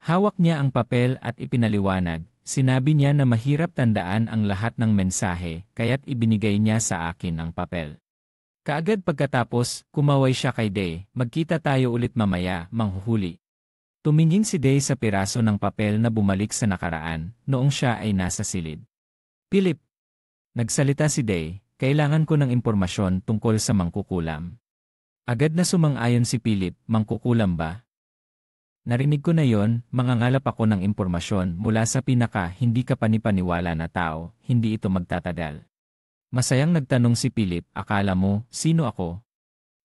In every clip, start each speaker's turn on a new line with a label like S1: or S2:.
S1: Hawak niya ang papel at ipinaliwanag. Sinabi niya na mahirap tandaan ang lahat ng mensahe, kaya't ibinigay niya sa akin ang papel. Kaagad pagkatapos, kumaway siya kay Day. Magkita tayo ulit mamaya, manghuhuli. Tumingin si Day sa piraso ng papel na bumalik sa nakaraan, noong siya ay nasa silid. Philip. Nagsalita si Day, kailangan ko ng impormasyon tungkol sa mangkukulam. Agad na sumang-ayon si Philip, mangkukulam ba? Narinig ko na yon, mangangalap ako ng impormasyon mula sa hindi ka panipaniwala na tao, hindi ito magtatagal. Masayang nagtanong si Philip, akala mo, sino ako?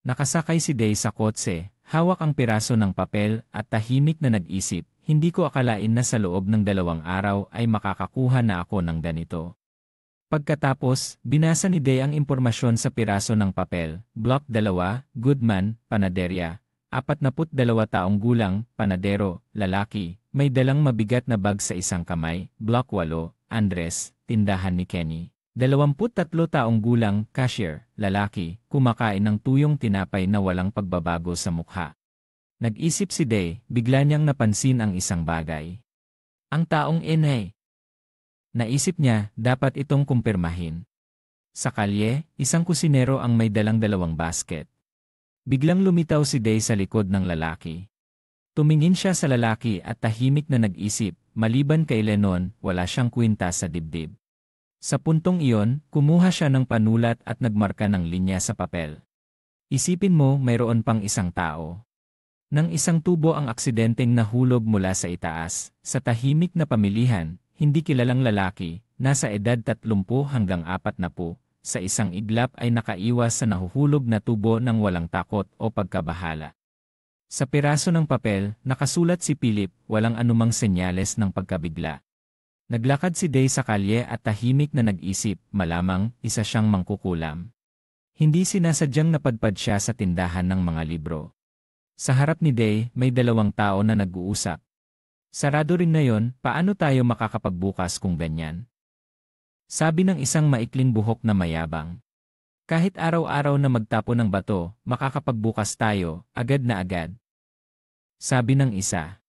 S1: Nakasakay si Day sa kotse, hawak ang piraso ng papel at tahimik na nag-isip, hindi ko akalain na sa loob ng 2 araw ay makakakuha na ako ng ganito. Pagkatapos, binasa ni Day ang impormasyon sa piraso ng papel, Block 2, Goodman, Panaderia. 42 taong gulang, panadero, lalaki, may dalang mabigat na bag sa isang kamay, Block 8, Andres, tindahan ni Kenny. 23 taong gulang, cashier, lalaki, kumakain ng tuyong tinapay na walang pagbabago sa mukha. Nag-isip si Day, bigla niyang napansin ang isang bagay. Ang taong inay. Naisip niya, dapat itong kumpirmahin. Sa kalye, isang kusinero ang may dalang 2 basket. Biglang lumitaw si Day sa likod ng lalaki. Tumingin siya sa lalaki at tahimik na nag-isip, maliban kay Lennon, wala siyang kwinta sa dibdib. Sa puntong iyon, kumuha siya ng panulat at nagmarka ng linya sa papel. Isipin mo, mayroon pang isang tao. Nang isang tubo ang aksidenteng nahulog mula sa itaas, sa tahimik na pamilihan, hindi kilalang lalaki, nasa edad 30 hanggang 40, sa isang iglap ay nakaiwas sa nahuhulog na tubo ng walang takot o pagkabahala. Sa piraso ng papel, nakasulat si Philip, walang anumang senyales ng pagkabigla. Naglakad si Day sa kalye at tahimik na nag-isip, malamang, isa siyang mangkukulam. Hindi sinasadyang napadpad siya sa tindahan ng mga libro. Sa harap ni Day, may 2 tao na nag-uusap. Sarado rin na yon, paano tayo makakapagbukas kung ganyan? Sabi ng isang maikling buhok na mayabang. Kahit araw-araw na magtapo ng bato, makakapagbukas tayo, agad na agad. Sabi ng isa.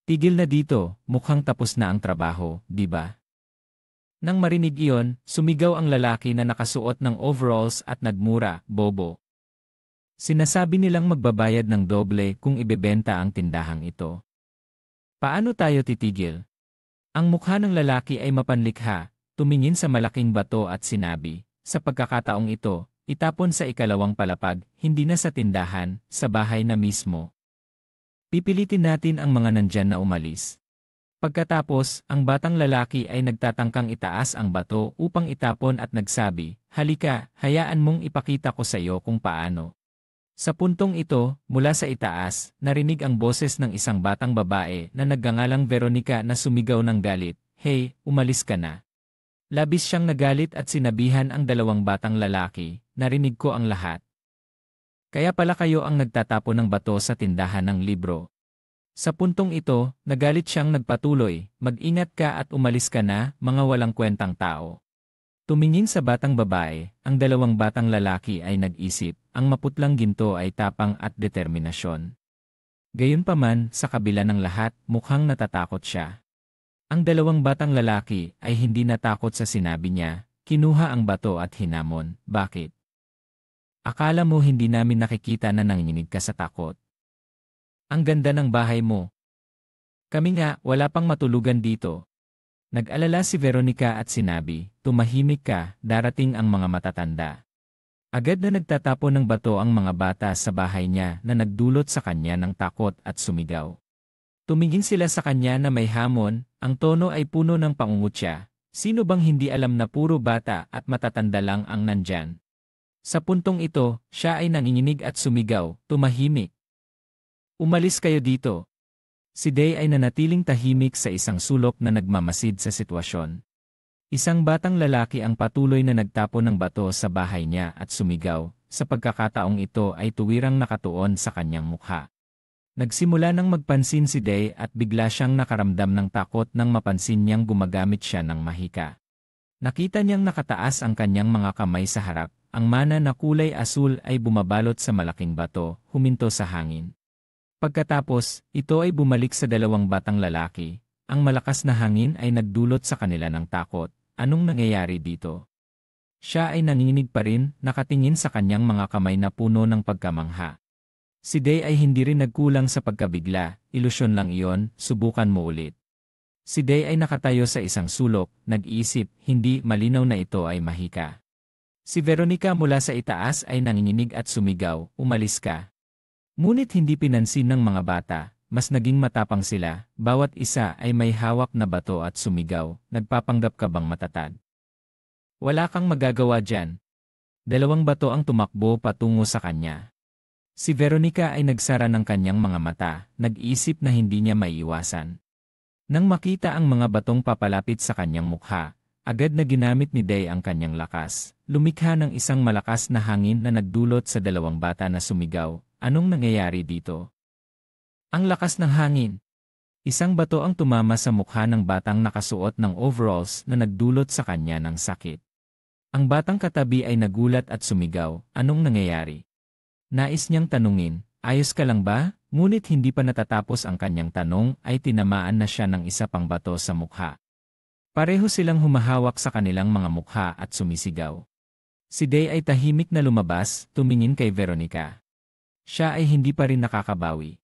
S1: Tigil na dito, mukhang tapos na ang trabaho, di ba? Nang marinig iyon, sumigaw ang lalaki na nakasuot ng overalls at nagmura, bobo. Sinasabi nilang magbabayad ng doble kung ibebenta ang tindahang ito. Paano tayo titigil? Ang mukha ng lalaki ay mapanlikha. Tumingin sa malaking bato at sinabi, sa pagkakataong ito, itapon sa 2 palapag, hindi na sa tindahan, sa bahay na mismo. Pipilitin natin ang mga nandyan na umalis. Pagkatapos, ang batang lalaki ay nagtatangkang itaas ang bato upang itapon at nagsabi, halika, hayaan mong ipakita ko sa iyo kung paano. Sa puntong ito, mula sa itaas, narinig ang boses ng isang batang babae na nagngangalang Veronica na sumigaw ng galit, hey, umalis ka na. Labis siyang nagalit at sinabihan ang 2 batang lalaki, narinig ko ang lahat. Kaya pala kayo ang nagtatapo ng bato sa tindahan ng libro. Sa puntong ito, nagalit siyang nagpatuloy, mag-ingat ka at umalis ka na, mga walang kwentang tao. Tumingin sa batang babae, ang 2 batang lalaki ay nag-isip, ang maputlang ginto ay tapang at determinasyon. Gayunpaman, sa kabila ng lahat, mukhang natatakot siya. Ang 2 batang lalaki ay hindi natakot sa sinabi niya, kinuha ang bato at hinamon, bakit? Akala mo hindi namin nakikita na nanginginig ka sa takot? Ang ganda ng bahay mo. Kami nga, wala pang matulugan dito. Nag-alala si Veronica at sinabi, tumahimik ka, darating ang mga matatanda. Agad na nagtatapon ng bato ang mga bata sa bahay niya na nagdulot sa kanya ng takot at sumigaw. Tumingin sila sa kanya na may hamon, ang tono ay puno ng pangungutya. Sino bang hindi alam na puro bata at matatanda lang ang nandyan? Sa puntong ito, siya ay nanginginig at sumigaw, tumahimik. Umalis kayo dito. Si Day ay nanatiling tahimik sa isang sulok na nagmamasid sa sitwasyon. Isang batang lalaki ang patuloy na nagtapon ng bato sa bahay niya at sumigaw, sa pagkakataong ito ay tuwirang nakatuon sa kanyang mukha. Nagsimula nang magpansin si Day at bigla siyang nakaramdam ng takot nang mapansin niyang gumagamit siya ng mahika. Nakita niyang nakataas ang kanyang mga kamay sa harap, ang mana na kulay asul ay bumabalot sa malaking bato, huminto sa hangin. Pagkatapos, ito ay bumalik sa dalawang batang lalaki. Ang malakas na hangin ay nagdulot sa kanila ng takot. Anong nangyayari dito? Siya ay nanginginig pa rin, nakatingin sa kanyang mga kamay na puno ng pagkamangha. Si Day ay hindi rin nagkulang sa pagkabigla, ilusyon lang iyon, subukan mo ulit. Si Day ay nakatayo sa isang sulok, nag-iisip, hindi malinaw na ito ay mahika. Si Veronica mula sa itaas ay nanginginig at sumigaw, umalis ka. Ngunit hindi pinansin ng mga bata, mas naging matapang sila, bawat isa ay may hawak na bato at sumigaw, nagpapanggap ka bang matatag? Wala kang magagawa dyan. Dalawang bato ang tumakbo patungo sa kanya. Si Veronica ay nagsara ng kanyang mga mata, nag-isip na hindi niya maiiwasan. Nang makita ang mga batong papalapit sa kanyang mukha, agad na ginamit ni Day ang kanyang lakas. Lumikha ng isang malakas na hangin na nagdulot sa dalawang bata na sumigaw. Anong nangyayari dito? Ang lakas ng hangin. Isang bato ang tumama sa mukha ng batang nakasuot ng overalls na nagdulot sa kanya ng sakit. Ang batang katabi ay nagulat at sumigaw. Anong nangyayari? Nais niyang tanungin, ayos ka lang ba? Ngunit hindi pa natatapos ang kanyang tanong ay tinamaan na siya ng isa pang bato sa mukha. Pareho silang humahawak sa kanilang mga mukha at sumisigaw. Si Day ay tahimik na lumabas, tumingin kay Veronica. Siya ay hindi pa rin nakakabawi.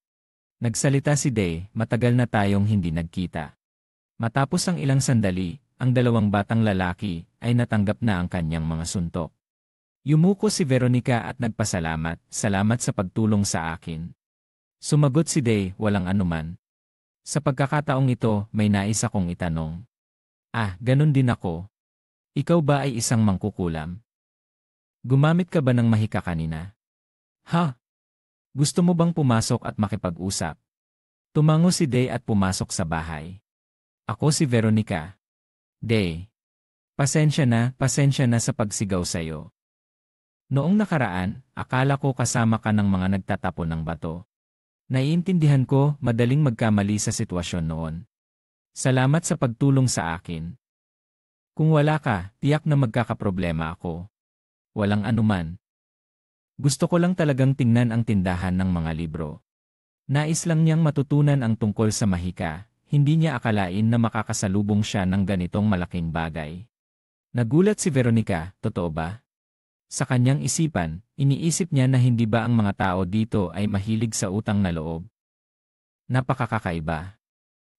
S1: Nagsalita si Day, matagal na tayong hindi nagkita. Matapos ang ilang sandali, ang dalawang batang lalaki ay natanggap na ang kanyang mga suntok. Yumuko si Veronica at nagpasalamat, salamat sa pagtulong sa akin. Sumagot si Day, walang anuman. Sa pagkakataong ito, may nais akong itanong. Ganun din ako. Ikaw ba ay isang mangkukulam? Gumamit ka ba ng mahika kanina? Ha? Gusto mo bang pumasok at makipag-usap? Tumango si Day at pumasok sa bahay. Ako si Veronica. Day. Pasensya na sa pagsigaw sa'yo. Noong nakaraan, akala ko kasama ka ng mga nagtatapon ng bato. Naiintindihan ko, madaling magkamali sa sitwasyon noon. Salamat sa pagtulong sa akin. Kung wala ka, tiyak na magkakaproblema ako. Walang anuman. Gusto ko lang talagang tingnan ang tindahan ng mga libro. Nais lang niyang matutunan ang tungkol sa mahika, hindi niya akalain na makakasalubong siya ng ganitong malaking bagay. Nagulat si Veronica, totoo ba? Sa kanyang isipan, iniisip niya na hindi ba ang mga tao dito ay mahilig sa utang na loob. Napakakakaiba.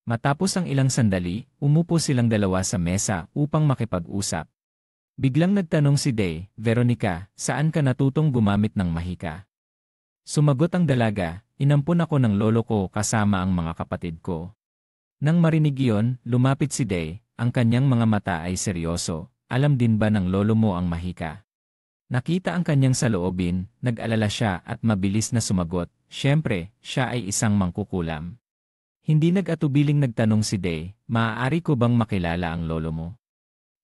S1: Matapos ang ilang sandali, umupo silang dalawa sa mesa upang makipag-usap. Biglang nagtanong si Day, Veronica, saan ka natutong gumamit ng mahika? Sumagot ang dalaga, inampun ako ng lolo ko kasama ang mga kapatid ko. Nang marinig iyon, lumapit si Day, ang kanyang mga mata ay seryoso. Alam din ba ng lolo mo ang mahika? Nakita ang kanyang saloobin, nag-alala siya at mabilis na sumagot, siyempre, siya ay isang mangkukulam. Hindi nag-atubiling nagtanong si Day, maaari ko bang makilala ang lolo mo?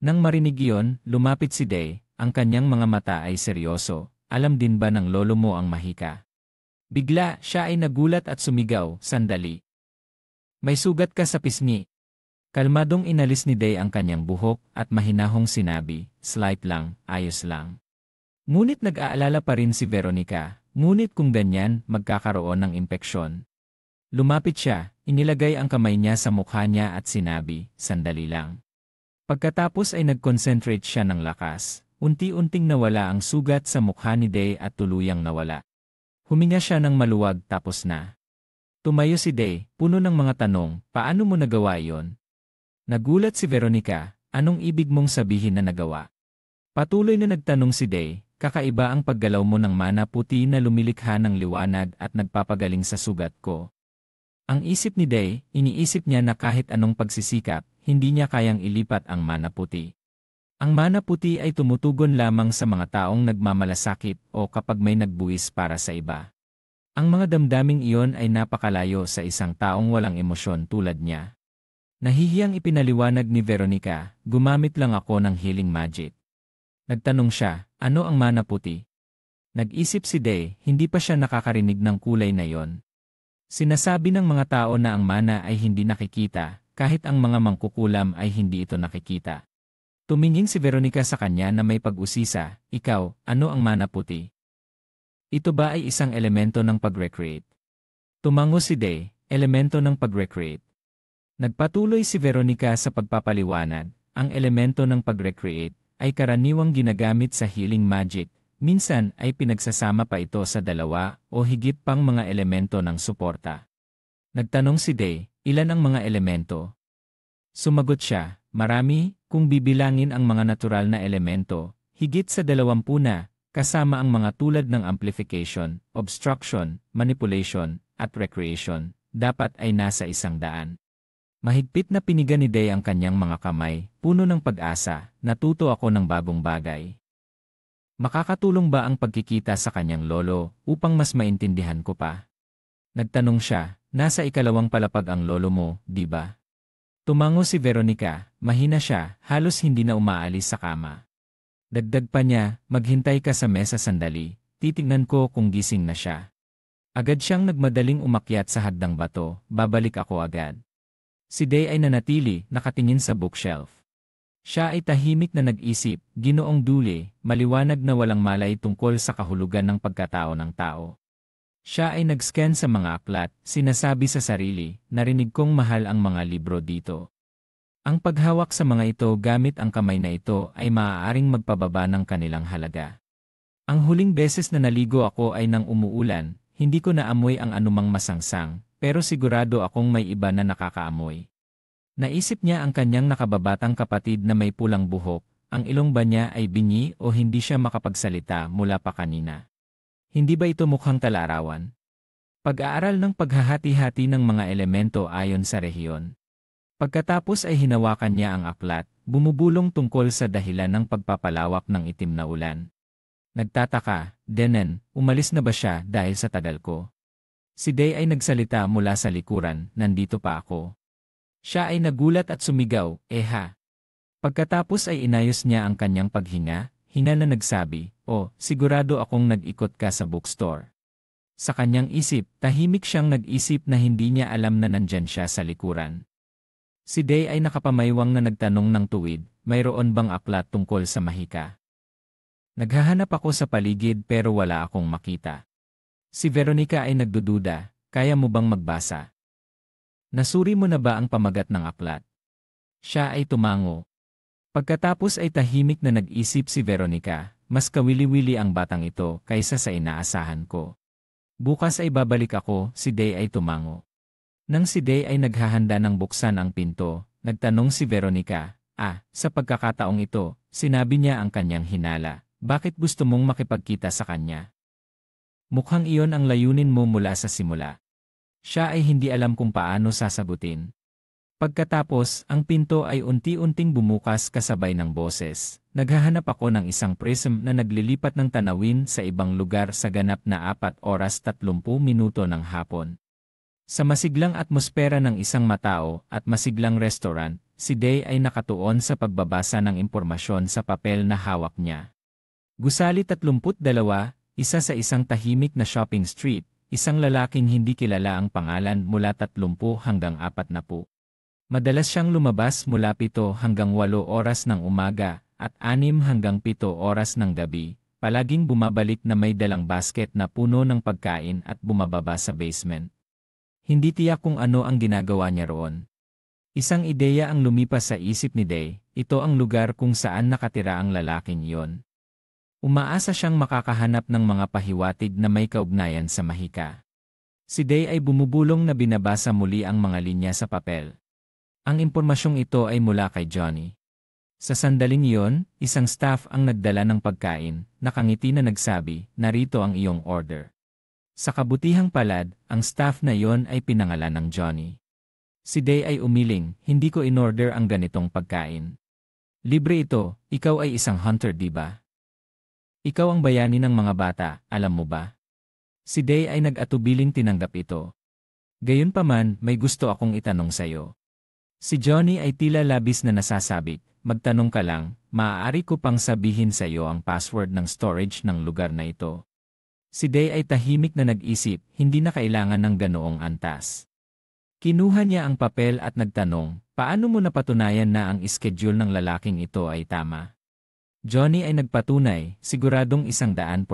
S1: Nang marinig iyon, lumapit si Day, ang kanyang mga mata ay seryoso, alam din ba ng lolo mo ang mahika? Bigla, siya ay nagulat at sumigaw, sandali. May sugat ka sa pisngi. Kalmadong inalis ni Day ang kanyang buhok at mahinahong sinabi, slight lang, ayos lang. Ngunit nag-aalala pa rin si Veronica, ngunit kung ganyan, magkakaroon ng impeksyon. Lumapit siya, inilagay ang kamay niya sa mukha niya at sinabi, sandali lang. Pagkatapos ay nag-concentrate siya ng lakas, unti-unting nawala ang sugat sa mukha ni Day at tuluyang nawala. Huminga siya ng maluwag tapos na. Tumayo si Day, puno ng mga tanong, paano mo nagawa iyon? Nagulat si Veronica, anong ibig mong sabihin na nagawa? Patuloy na nagtanong si Day, kakaiba ang paggalaw mo ng mana puti na lumilikha ng liwanag at nagpapagaling sa sugat ko. Ang isip ni Day, iniisip niya na kahit anong pagsisikap, hindi niya kayang ilipat ang mana puti. Ang mana puti ay tumutugon lamang sa mga taong nagmamalasakit o kapag may nagbuwis para sa iba. Ang mga damdaming iyon ay napakalayo sa isang taong walang emosyon tulad niya. Nahihiyang ipinaliwanag ni Veronica, gumamit lang ako ng healing magic. Nagtanong siya, ano ang mana puti? Nag-isip si Day, hindi pa siya nakakarinig ng kulay na yon. Sinasabi ng mga tao na ang mana ay hindi nakikita, kahit ang mga mangkukulam ay hindi ito nakikita. Tumingin si Veronica sa kanya na may pag-usisa, ikaw, ano ang mana puti? Ito ba ay isang elemento ng pag-recreate? Tumango si Day, elemento ng pag-recreate. Nagpatuloy si Veronica sa pagpapaliwanag, ang elemento ng pag-recreate ay karaniwang ginagamit sa healing magic, minsan ay pinagsasama pa ito sa dalawa o higit pang mga elemento ng suporta. Nagtanong si Day, ilan ang mga elemento? Sumagot siya, marami, kung bibilangin ang mga natural na elemento, higit sa 20 na, kasama ang mga tulad ng amplification, obstruction, manipulation, at recreation, dapat ay nasa 100. Mahigpit na piniga ni Day ang kanyang mga kamay, puno ng pag-asa, natuto ako ng bagong bagay. Makakatulong ba ang pagkikita sa kanyang lolo upang mas maintindihan ko pa? Nagtanong siya, nasa 2nd palapag ang lolo mo, di ba? Tumango si Veronica, mahina siya, halos hindi na umaalis sa kama. Dagdag pa niya, maghintay ka sa mesa sandali, titignan ko kung gising na siya. Agad siyang nagmadaling umakyat sa hagdang bato, babalik ako agad. Si Day ay nanatili, nakatingin sa bookshelf. Siya ay tahimik na nag-isip, Ginoong Dule, maliwanag na walang malay tungkol sa kahulugan ng pagkatao ng tao. Siya ay nag-scan sa mga aklat, sinasabi sa sarili, narinig kong mahal ang mga libro dito. Ang paghawak sa mga ito gamit ang kamay na ito ay maaaring magpababa ng kanilang halaga. Ang huling beses na naligo ako ay nang umuulan, hindi ko naamoy ang anumang masangsang, pero sigurado akong may iba na nakakaamoy. Naisip niya ang kanyang nakababatang kapatid na may pulang buhok, ang ilong ba niya ay binyi o hindi siya makapagsalita mula pa kanina. Hindi ba ito mukhang talarawan? Pag-aaral ng paghahati-hati ng mga elemento ayon sa rehiyon. Pagkatapos ay hinawakan niya ang aklat, bumubulong tungkol sa dahilan ng pagpapalawak ng itim na ulan. Nagtataka, Denen, umalis na ba siya dahil sa tagal ko? Si Day ay nagsalita mula sa likuran, nandito pa ako. Siya ay nagulat at sumigaw, eha. Pagkatapos ay inayos niya ang kanyang paghinga, hingal na nagsabi, sigurado akong nag-ikot ka sa bookstore. Sa kanyang isip, tahimik siyang nag-isip na hindi niya alam na nandyan siya sa likuran. Si Day ay nakapamaywang na nagtanong ng tuwid, mayroon bang aklat tungkol sa mahika? Naghahanap ako sa paligid pero wala akong makita. Si Veronica ay nagdududa, kaya mo bang magbasa? Nasuri mo na ba ang pamagat ng aklat? Siya ay tumango. Pagkatapos ay tahimik na nag-isip si Veronica, mas kawili-wili ang batang ito kaysa sa inaasahan ko. Bukas ay babalik ako, si Day ay tumango. Nang si Day ay naghahanda ng buksan ang pinto, nagtanong si Veronica, sa pagkakataong ito, sinabi niya ang kanyang hinala, bakit gusto mong makipagkita sa kanya? Mukhang iyon ang layunin mo mula sa simula. Siya ay hindi alam kung paano sasagutin. Pagkatapos, ang pinto ay unti-unting bumukas kasabay ng boses. Naghahanap ako ng isang prism na naglilipat ng tanawin sa ibang lugar sa ganap na 4 oras 30 minuto ng hapon. Sa masiglang atmosfera ng isang matao at masiglang restaurant, si Day ay nakatuon sa pagbabasa ng impormasyon sa papel na hawak niya. Gusali 32, isa sa isang tahimik na shopping street, isang lalaking hindi kilala ang pangalan mula 30 hanggang 40. Madalas siyang lumabas mula 7 hanggang 8 oras ng umaga at 6 hanggang 7 oras ng gabi, palaging bumabalik na may dalang basket na puno ng pagkain at bumababa sa basement. Hindi tiyak kung ano ang ginagawa niya roon. Isang ideya ang lumipas sa isip ni Day, ito ang lugar kung saan nakatira ang lalaking iyon. Umaasa siyang makakahanap ng mga pahiwatig na may kaugnayan sa mahika. Si Day ay bumubulong na binabasa muli ang mga linya sa papel. Ang impormasyong ito ay mula kay Johnny. Sa sandaling iyon, isang staff ang nagdala ng pagkain, nakangiti na nagsabi, narito ang iyong order. Sa kabutihang palad, ang staff na iyon ay pinangalan ng Johnny. Si Day ay umiling, hindi ko in-order ang ganitong pagkain. Libre ito, ikaw ay isang hunter di ba? Ikaw ang bayani ng mga bata, alam mo ba? Si Day ay nag-atubiling tinanggap ito. Gayunpaman, may gusto akong itanong sa'yo. Si Johnny ay tila labis na nasasabik, magtanong ka lang, maaari ko pang sabihin sa'yo ang password ng storage ng lugar na ito. Si Day ay tahimik na nag-isip, hindi na kailangan ng ganoong antas. Kinuha niya ang papel at nagtanong, paano mo napatunayan na ang schedule ng lalaking ito ay tama? Johnny ay nagpatunay, siguradong 100%.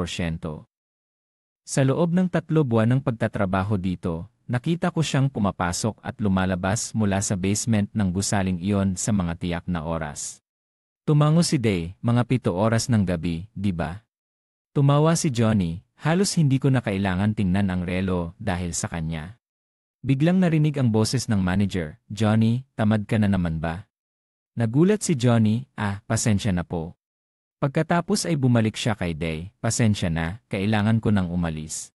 S1: Sa loob ng 3 buwan ng pagtatrabaho dito, nakita ko siyang pumapasok at lumalabas mula sa basement ng gusaling iyon sa mga tiyak na oras. Tumango si Day, mga 7 oras ng gabi, di ba? Tumawa si Johnny, halos hindi ko na kailangan tingnan ang relo dahil sa kanya. Biglang narinig ang boses ng manager, Johnny, tamad ka na naman ba? Nagulat si Johnny, pasensya na po. Pagkatapos ay bumalik siya kay Day, pasensya na, kailangan ko nang umalis.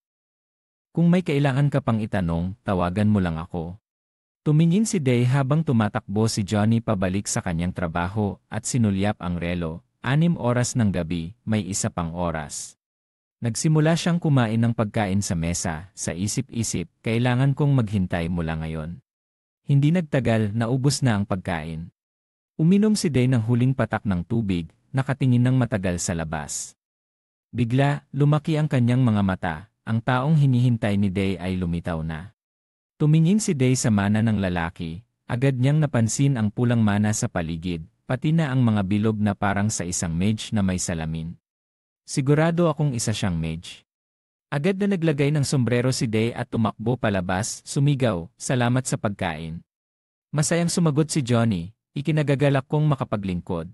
S1: Kung may kailangan ka pang itanong, tawagan mo lang ako. Tumingin si Day habang tumatakbo si Johnny pabalik sa kanyang trabaho at sinulyap ang relo, 6 oras ng gabi, may 1 pang oras. Nagsimula siyang kumain ng pagkain sa mesa, sa isip-isip, kailangan kong maghintay mula ngayon. Hindi nagtagal, naubos na ang pagkain. Uminom si Day ng huling patak ng tubig, nakatingin ng matagal sa labas. Bigla, lumaki ang kanyang mga mata, ang taong hinihintay ni Day ay lumitaw na. Tumingin si Day sa mana ng lalaki, agad niyang napansin ang pulang mana sa paligid, pati na ang mga bilog na parang sa isang mage na may salamin. Sigurado akong isa siyang mage. Agad na naglagay ng sombrero si Day at tumakbo palabas, sumigaw, salamat sa pagkain. Masayang sumagot si Johnny, ikinagagalak kong makapaglingkod.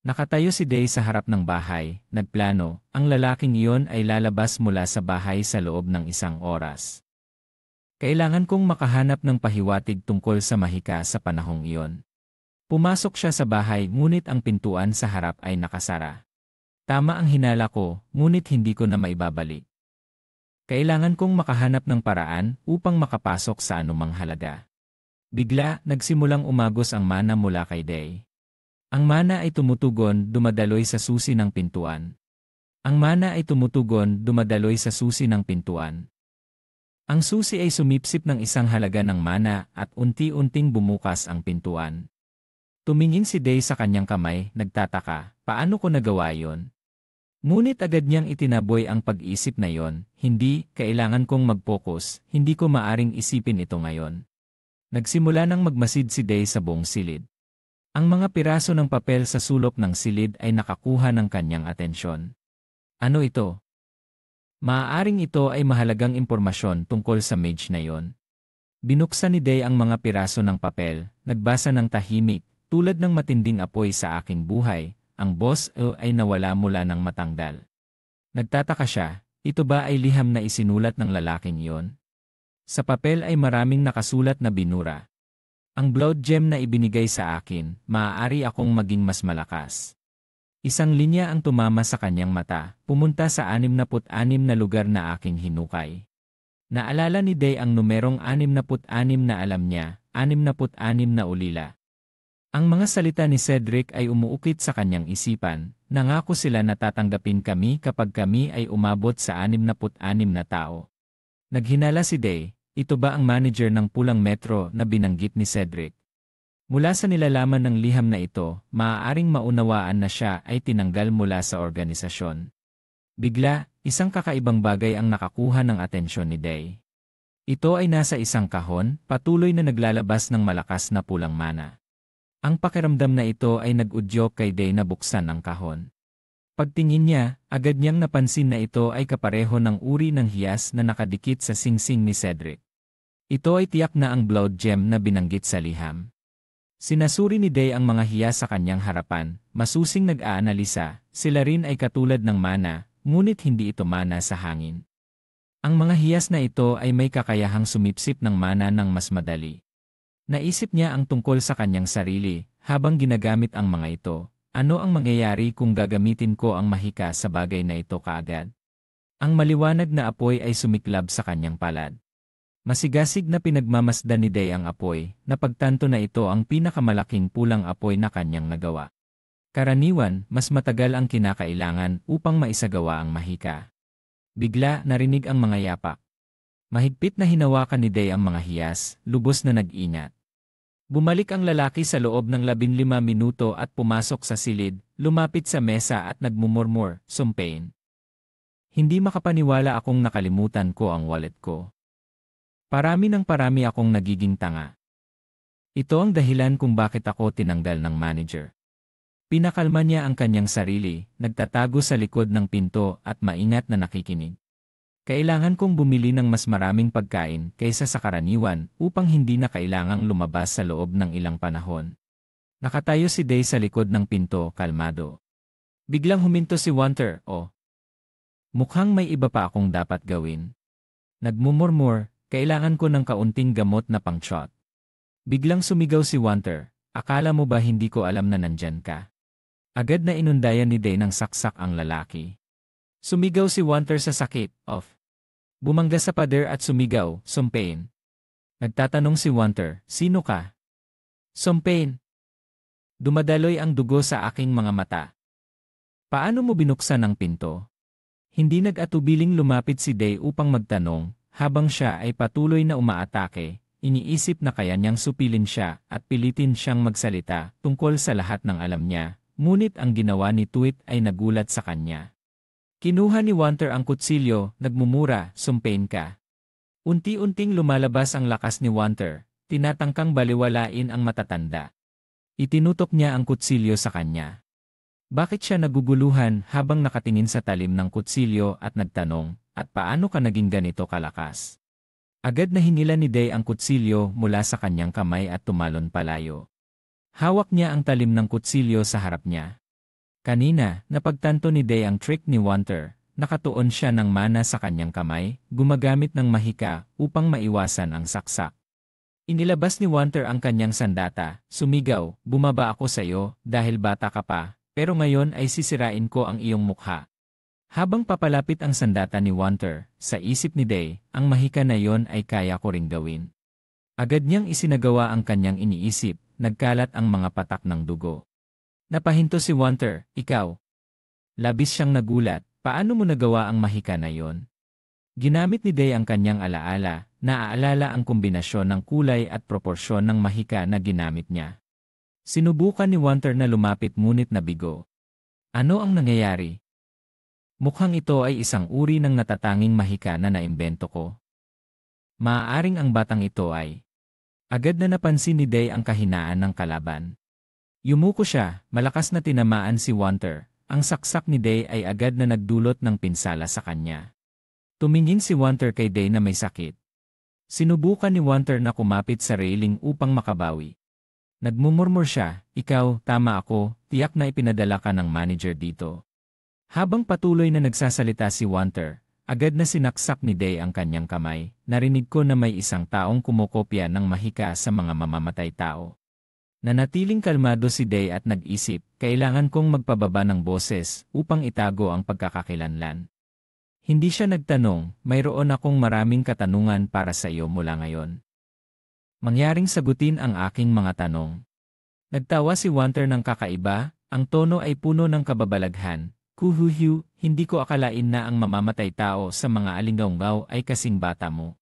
S1: Nakatayo si Day sa harap ng bahay, nagplano, ang lalaking iyon ay lalabas mula sa bahay sa loob ng 1 oras. Kailangan kong makahanap ng pahiwatig tungkol sa mahika sa panahong iyon. Pumasok siya sa bahay ngunit ang pintuan sa harap ay nakasara. Tama ang hinala ko, ngunit hindi ko na maibabalik. Kailangan kong makahanap ng paraan upang makapasok sa anumang halaga. Bigla, nagsimulang umagos ang mana mula kay Day. Ang mana ay tumutugon, dumadaloy sa susi ng pintuan. Ang mana ay tumutugon, dumadaloy sa susi ng pintuan. Ang susi ay sumipsip ng isang halaga ng mana at unti-unting bumukas ang pintuan. Tumingin si Day sa kanyang kamay, nagtataka, paano ko nagawa yon? Ngunit agad niyang itinaboy ang pag-isip na yon, hindi, kailangan kong mag-focus, hindi ko maaring isipin ito ngayon. Nagsimula nang magmasid si Day sa buong silid. Ang mga piraso ng papel sa sulok ng silid ay nakakuha ng kanyang atensyon. Ano ito? Maaaring ito ay mahalagang impormasyon tungkol sa mage na yon. Binuksan ni Day ang mga piraso ng papel, nagbasa ng tahimik, tulad ng matinding apoy sa aking buhay, ang boss ay nawala mula ng matangdal. Nagtataka siya, ito ba ay liham na isinulat ng lalaking iyon? Sa papel ay maraming nakasulat na binura. Ang blood gem na ibinigay sa akin, maaari akong maging mas malakas. Isang linya ang tumama sa kanyang mata, pumunta sa 66 na lugar na aking hinukay. Naalala ni Day ang numerong 66 na alam niya, 66 na ulila. Ang mga salita ni Cedric ay umuukit sa kanyang isipan, nangako sila na tatanggapin kami kapag kami ay umabot sa 66 na tao. Naghinala si Day. Ito ba ang manager ng pulang metro na binanggit ni Cedric? Mula sa nilalaman ng liham na ito, maaaring maunawaan na siya ay tinanggal mula sa organisasyon. Bigla, isang kakaibang bagay ang nakakuha ng atensyon ni Day. Ito ay nasa isang kahon, patuloy na naglalabas ng malakas na pulang mana. Ang pakiramdam na ito ay nag-udyok kay Day na buksan ang kahon. Pagtingin niya, agad niyang napansin na ito ay kapareho ng uri ng hiyas na nakadikit sa singsing ni Cedric. Ito ay tiyak na ang blood gem na binanggit sa liham. Sinasuri ni Day ang mga hiyas sa kanyang harapan, masusing nag-aanalisa, sila rin ay katulad ng mana, ngunit hindi ito mana sa hangin. Ang mga hiyas na ito ay may kakayahang sumipsip ng mana ng mas madali. Naisip niya ang tungkol sa kanyang sarili, habang ginagamit ang mga ito. Ano ang mangyayari kung gagamitin ko ang mahika sa bagay na ito kaagad? Ang maliwanag na apoy ay sumiklab sa kanyang palad. Masigasig na pinagmamasdan ni Day ang apoy, napagtanto na ito ang pinakamalaking pulang apoy na kanyang nagawa. Karaniwan, mas matagal ang kinakailangan upang maisagawa ang mahika. Bigla narinig ang mga yapak. Mahigpit na hinawakan ni Day ang mga hiyas, lubos na nag-inat. Bumalik ang lalaki sa loob ng 15 minuto at pumasok sa silid, lumapit sa mesa at nagmumurmur, sumpain. Hindi makapaniwala akong nakalimutan ko ang wallet ko. Parami akong nagiging tanga. Ito ang dahilan kung bakit ako tinanggal ng manager. Pinakalma niya ang kanyang sarili, nagtatago sa likod ng pinto at maingat na nakikinig. Kailangan kong bumili ng mas maraming pagkain kaysa sa karaniwan upang hindi na kailangang lumabas sa loob ng ilang panahon. Nakatayo si Day sa likod ng pinto, kalmado. Biglang huminto si Walter, mukhang may iba pa akong dapat gawin. Nagmumurmur, kailangan ko ng kaunting gamot na pang-shot. Biglang sumigaw si Walter, akala mo ba hindi ko alam na nandyan ka? Agad na inundayan ni Day ng saksak ang lalaki. Sumigaw si Walter sa sakit, Bumangga sa pader at sumigaw, Sumpain. Nagtatanong si Walter, sino ka? Sumpain. Dumadaloy ang dugo sa aking mga mata. Paano mo binuksan ang pinto? Hindi nag-atubiling lumapit si Day upang magtanong, habang siya ay patuloy na umaatake, iniisip na kaya niyang supilin siya at pilitin siyang magsalita tungkol sa lahat ng alam niya, ngunit ang ginawa ni Tweet ay nagulat sa kanya. Kinuha ni Walter ang kutsilyo, nagmumura, Sumpain ka. Unti-unting lumalabas ang lakas ni Walter, tinatangkang baliwalain ang matatanda. Itinutok niya ang kutsilyo sa kanya. Bakit siya naguguluhan habang nakatingin sa talim ng kutsilyo at nagtanong, at paano ka naging ganito kalakas? Agad na hinila ni Day ang kutsilyo mula sa kanyang kamay at tumalon palayo. Hawak niya ang talim ng kutsilyo sa harap niya. Kanina, napagtanto ni Day ang trick ni Walter, nakatuon siya ng mana sa kanyang kamay, gumagamit ng mahika upang maiwasan ang saksak. Inilabas ni Walter ang kanyang sandata, sumigaw, bumaba ako sa iyo dahil bata ka pa, pero ngayon ay sisirain ko ang iyong mukha. Habang papalapit ang sandata ni Walter, sa isip ni Day, ang mahika na yon ay kaya ko ring gawin. Agad niyang isinagawa ang kanyang iniisip, nagkalat ang mga patak ng dugo. Napahinto si Walter, ikaw. Labis siyang nagulat, paano mo nagawa ang mahika na yon? Ginamit ni Day ang kanyang alaala, naaalala ang kombinasyon ng kulay at proporsyon ng mahika na ginamit niya. Sinubukan ni Walter na lumapit ngunit nabigo. Ano ang nangyayari? Mukhang ito ay isang uri ng natatanging mahika na naimbento ko. Maaaring ang batang ito ay... Agad na napansin ni Day ang kahinaan ng kalaban. Yumuko siya, malakas na tinamaan si Walter. Ang saksak ni Day ay agad na nagdulot ng pinsala sa kanya. Tumingin si Walter kay Day na may sakit. Sinubukan ni Walter na kumapit sa railing upang makabawi. Nagmumurmur siya, ikaw, tama ako, tiyak na ipinadala ka ng manager dito. Habang patuloy na nagsasalita si Walter, agad na sinaksak ni Day ang kanyang kamay. Narinig ko na may isang taong kumokopya ng mahika sa mga mamamatay tao. Nanatiling kalmado si Day at nag-isip, kailangan kong magpababa ng boses upang itago ang pagkakakilanlan. Hindi siya nagtanong, mayroon akong maraming katanungan para sa iyo mula ngayon. Mangyaring sagutin ang aking mga tanong. Nagtawa si Walter ng kakaiba, ang tono ay puno ng kababalaghan. Kuhuhu, hindi ko akalain na ang mamamatay tao sa mga alinggaw ay kasing bata mo.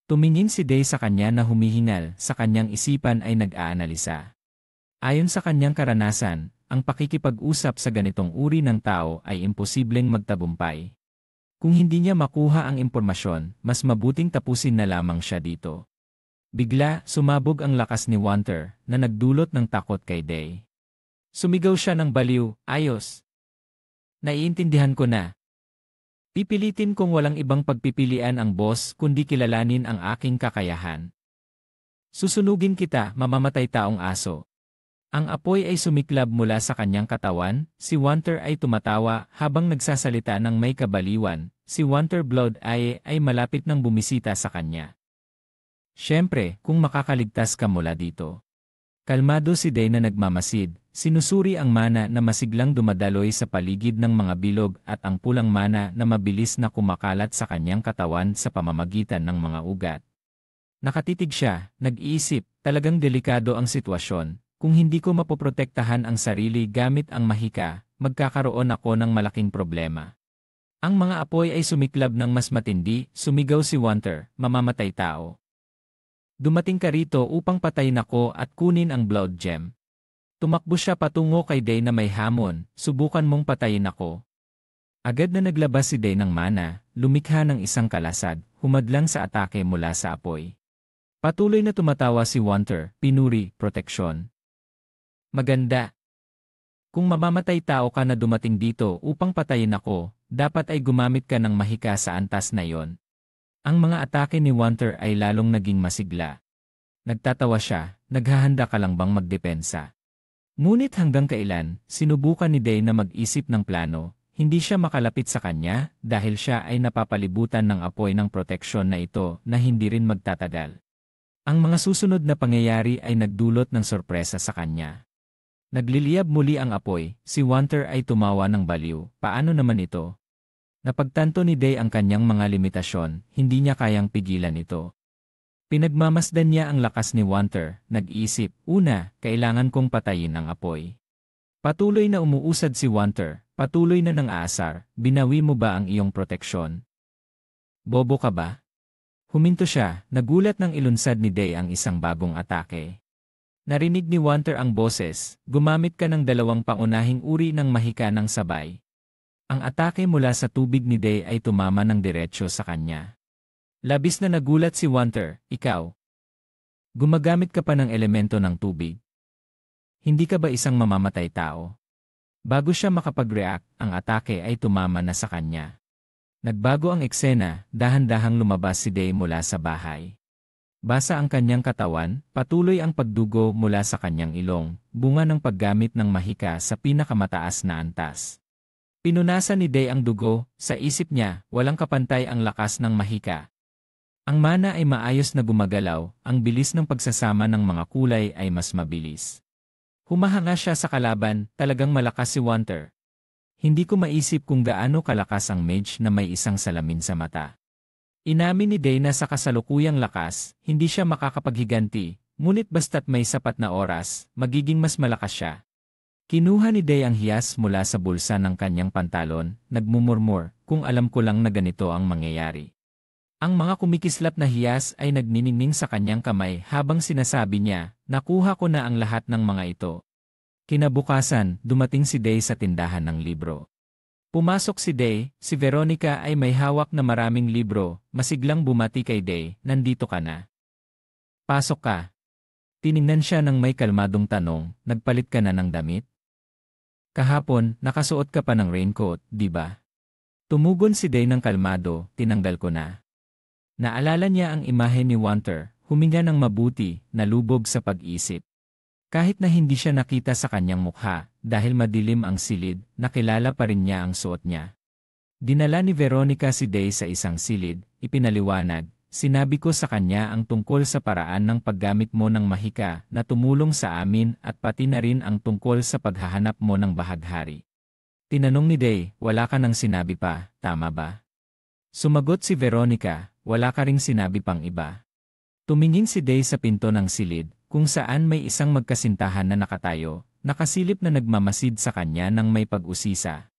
S1: Tumingin si Day sa kanya na humihingal, sa kanyang isipan ay nag-aanalisa. Ayon sa kanyang karanasan, ang pakikipag-usap sa ganitong uri ng tao ay imposibleng magtagumpay. Kung hindi niya makuha ang impormasyon, mas mabuting tapusin na lamang siya dito. Bigla, sumabog ang lakas ni Walter na nagdulot ng takot kay Day. Sumigaw siya ng baliw, ayos. Naiintindihan ko na. Pipilitin kong walang ibang pagpipilian ang boss kundi kilalanin ang aking kakayahan. Susunugin kita, mamamatay taong aso. Ang apoy ay sumiklab mula sa kanyang katawan, si Walter ay tumatawa habang nagsasalita ng may kabaliwan, si Walter Blood ay malapit nang bumisita sa kanya. Siyempre, kung makakaligtas ka mula dito. Kalmado si Day na nagmamasid, sinusuri ang mana na masiglang dumadaloy sa paligid ng mga bilog at ang pulang mana na mabilis na kumakalat sa kanyang katawan sa pamamagitan ng mga ugat. Nakatitig siya, nag-iisip, talagang delikado ang sitwasyon. Kung hindi ko mapoprotektahan ang sarili gamit ang mahika, magkakaroon ako ng malaking problema. Ang mga apoy ay sumiklab ng mas matindi, sumigaw si Walter, mamamatay tao. Dumating ka rito upang patayin ako at kunin ang blood gem. Tumakbo siya patungo kay Day na may hamon, subukan mong patayin ako. Agad na naglabas si Day ng mana, lumikha ng isang kalasag, humadlang sa atake mula sa apoy. Patuloy na tumatawa si Walter, pinuri, proteksyon. Maganda. Kung mamamatay tao ka na dumating dito upang patayin ako, dapat ay gumamit ka ng mahika sa antas na iyon. Ang mga atake ni Wanter ay lalong naging masigla. Nagtatawa siya, naghahanda ka lang bang magdepensa? Ngunit hanggang kailan, sinubukan ni Day na mag-isip ng plano, hindi siya makalapit sa kanya dahil siya ay napapalibutan ng apoy ng proteksyon na ito na hindi rin magtatagal. Ang mga susunod na pangyayari ay nagdulot ng sorpresa sa kanya. Nagliliyab muli ang apoy, si Wanter ay tumawa ng baliw. Paano naman ito? Napagtanto ni Day ang kanyang mga limitasyon, hindi niya kayang pigilan ito. Pinagmamasdan niya ang lakas ni Wanter, nag-isip, una, kailangan kong patayin ang apoy. Patuloy na umuusad si Wanter, patuloy na nang aasar, binawi mo ba ang iyong proteksyon? Bobo ka ba? Huminto siya, nagulat nang ilunsad ni Day ang isang bagong atake. Narinig ni Wanter ang boses, gumamit ka ng dalawang pangunahing uri ng mahika ng sabay. Ang atake mula sa tubig ni Day ay tumama ng diretsyo sa kanya. Labis na nagulat si Wanter, ikaw. Gumagamit ka pa ng elemento ng tubig. Hindi ka ba isang mamamatay tao? Bago siya makapag-react, ang atake ay tumama na sa kanya. Nagbago ang eksena, dahan-dahang lumabas si Day mula sa bahay. Basa ang kanyang katawan, patuloy ang pagdugo mula sa kanyang ilong, bunga ng paggamit ng mahika sa pinakamataas na antas. Pinunasan ni Day ang dugo, sa isip niya, walang kapantay ang lakas ng mahika. Ang mana ay maayos na gumagalaw, ang bilis ng pagsasama ng mga kulay ay mas mabilis. Humahanga siya sa kalaban, talagang malakas si Wanter. Hindi ko maisip kung gaano kalakas ang mage na may isang salamin sa mata. Inamin ni Day na sa kasalukuyang lakas, hindi siya makakapaghiganti, ngunit basta't may sapat na oras, magiging mas malakas siya. Kinuha ni Day ang hiyas mula sa bulsa ng kanyang pantalon, nagmumurmur, kung alam ko lang na ganito ang mangyayari. Ang mga kumikislap na hiyas ay nagniningning sa kanyang kamay habang sinasabi niya, nakuha ko na ang lahat ng mga ito. Kinabukasan, dumating si Day sa tindahan ng libro. Pumasok si Day, si Veronica ay may hawak na maraming libro, masiglang bumati kay Day, nandito ka na. Pasok ka. Tiningnan siya ng may kalmadong tanong, nagpalit ka na ng damit? Kahapon, nakasuot ka pa ng raincoat, di ba? Tumugon si Day ng kalmado, tinanggal ko na. Naalala niya ang imahe ni Wanter, huminga ng mabuti, nalubog sa pag-isip. Kahit na hindi siya nakita sa kanyang mukha, dahil madilim ang silid, nakilala pa rin niya ang suot niya. Dinala ni Veronica si Day sa isang silid, ipinaliwanag, sinabi ko sa kanya ang tungkol sa paraan ng paggamit mo ng mahika na tumulong sa amin at pati na rin ang tungkol sa paghahanap mo ng bahaghari. Tinanong ni Day, wala ka nang sinabi pa, tama ba? Sumagot si Veronica, wala ka ring sinabi pang iba. Tumingin si Day sa pinto ng silid, kung saan may isang magkasintahan na nakatayo, nakasilip na nagmamasid sa kanya ng may pag-usisa.